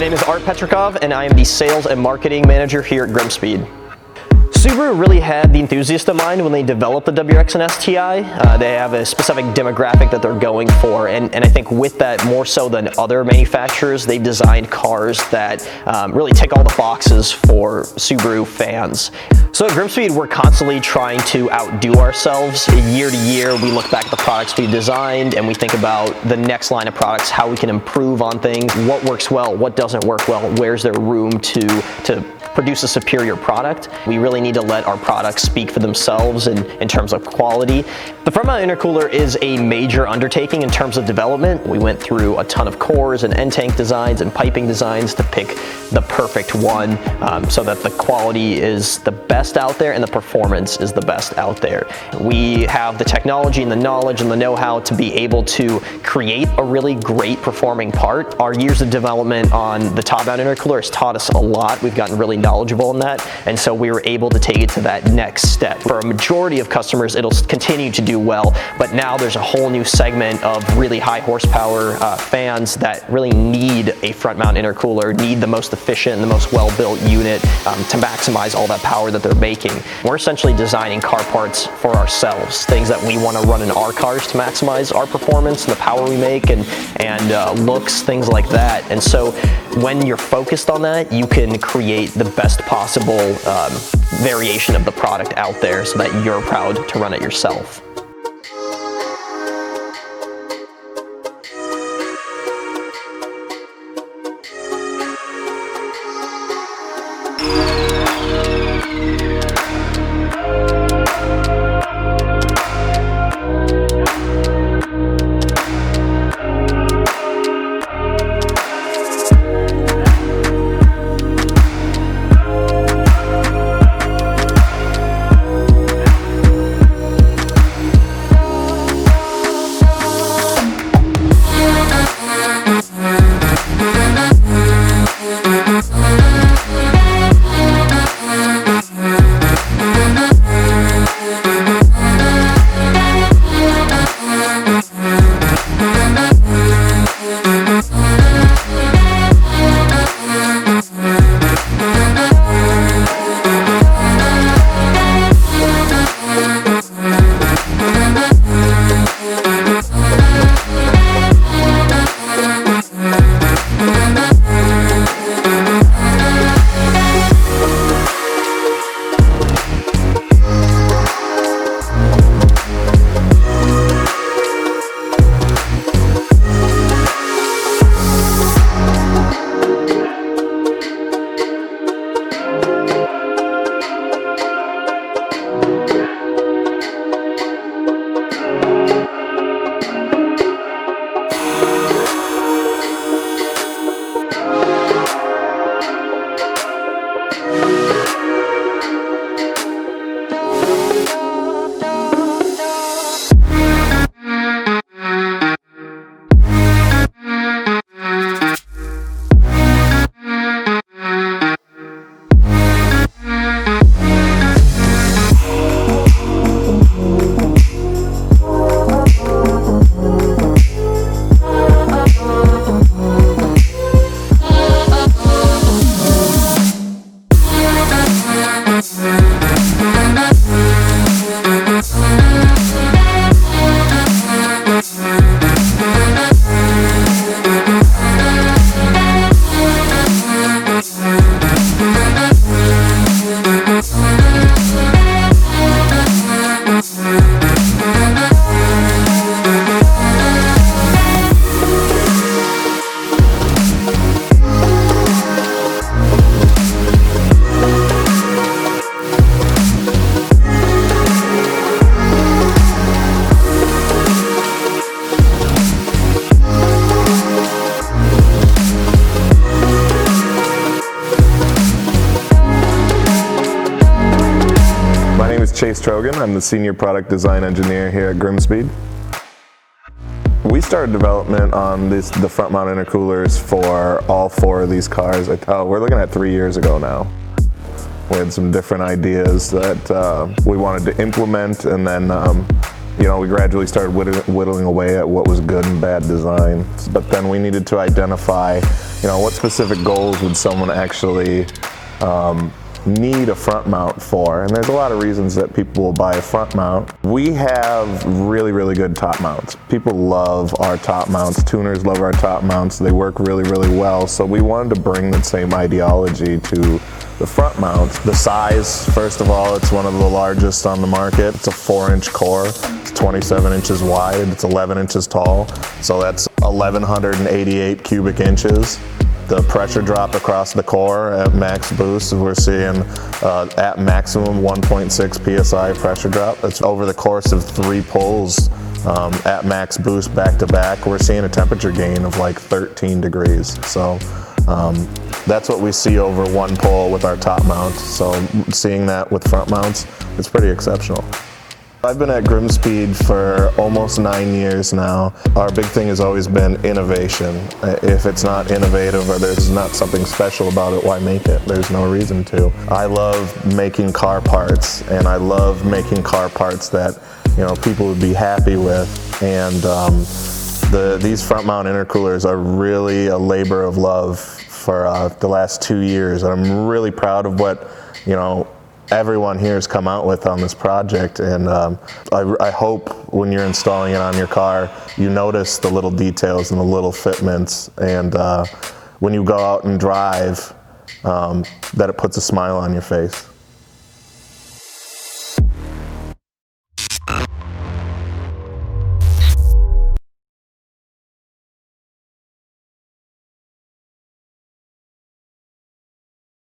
name is Art Petrikov, and I am the Sales and Marketing Manager here at GrimmSpeed. Subaru really had the enthusiast in mind when they developed the WRX and STI. They have a specific demographic that they're going for, and I think with that, more so than other manufacturers, they've designed cars that really tick all the boxes for Subaru fans. So at GrimmSpeed, we're constantly trying to outdo ourselves. Year to year, we look back at the products we've designed and we think about the next line of products, how we can improve on things, what works well, what doesn't work well, where's there room to produce a superior product. We really need to let our products speak for themselves in terms of quality. The front mount intercooler is a major undertaking in terms of development. We went through a ton of cores and end tank designs and piping designs to pick the perfect one so that the quality is the best out there and the performance is the best out there. We have the technology and the knowledge and the know-how to be able to create a really great performing part. Our years of development on the top mount intercooler has taught us a lot. We've gotten really knowledgeable in that, and so we were able to take it to that next step. For a majority of customers, it'll continue to do well, but now there's a whole new segment of really high horsepower fans that really need a front mount intercooler, need the most efficient and the most well-built unit to maximize all that power that they're making. We're essentially designing car parts for ourselves, things that we want to run in our cars to maximize our performance and the power we make and looks, things like that. And so when you're focused on that, you can create the best possible variation of the product out there so that you're proud to run it yourself. I'm the Senior Product Design Engineer here at GrimmSpeed. We started development on the front mount intercoolers for all four of these cars. We're looking at 3 years ago now. We had some different ideas that we wanted to implement, and then you know, we gradually started whittling away at what was good and bad design. But then we needed to identify, you know, what specific goals would someone actually need a front mount for, and there's a lot of reasons that people will buy a front mount. We have really, really good top mounts. People love our top mounts. Tuners love our top mounts. They work really, really well. So we wanted to bring that same ideology to the front mounts. The size, first of all, it's one of the largest on the market. It's a 4-inch core. It's 27 inches wide. It's 11 inches tall. So that's 1,188 cubic inches. The pressure drop across the core at max boost, we're seeing at maximum 1.6 psi pressure drop. That's over the course of 3 pulls at max boost back to back. We're seeing a temperature gain of like 13 degrees. So that's what we see over 1 pull with our top mount. So seeing that with front mounts, it's pretty exceptional. I've been at GrimmSpeed for almost 9 years now. Our big thing has always been innovation. If it's not innovative or there's not something special about it, why make it? There's no reason to. I love making car parts, and I love making car parts that, you know, people would be happy with. And these front mount intercoolers are really a labor of love for the last 2 years. And I'm really proud of what, you know, everyone here has come out with on this project, and I hope when you're installing it on your car, you notice the little details and the little fitments, and when you go out and drive, that it puts a smile on your face.